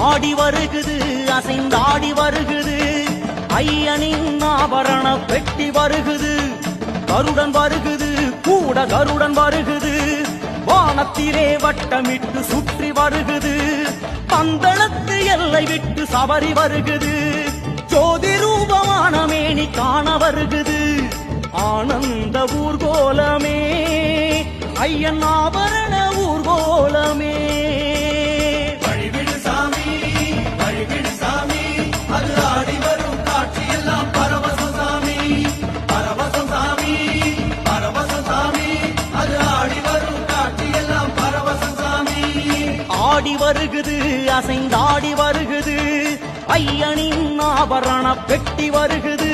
ஆடி வருகுது அசைந்தாடி வருகுது ஐயனின் ஆபரண பெட்டி வருகுது கருடன் வருகுது கூட கருடன் வருகுது வானத்திலே வட்டமிட்டு சுற்றி வருகுது பந்தளத்து எல்லை விட்டு சபரி வருகுது ஜோதி ரூபமான மேனி காண வருகுது ஆனந்த ஊர்கோலமே ஐயன் ஆபரண ஊர்கோலமே வழிவிடு சாமி வழிவிடு சாமி அது ஆடி வரும் காட்சியெல்லாம் பரவசம் சாமி பரவசம் சாமி பரவசம் சாமி அது ஆடி வரும் காட்சியெல்லாம் பரவசம் சாமி ஆடி வருகுது அசைந்தாடி வருகுது ஐயனின் ஆபரண பெட்டி வருகுது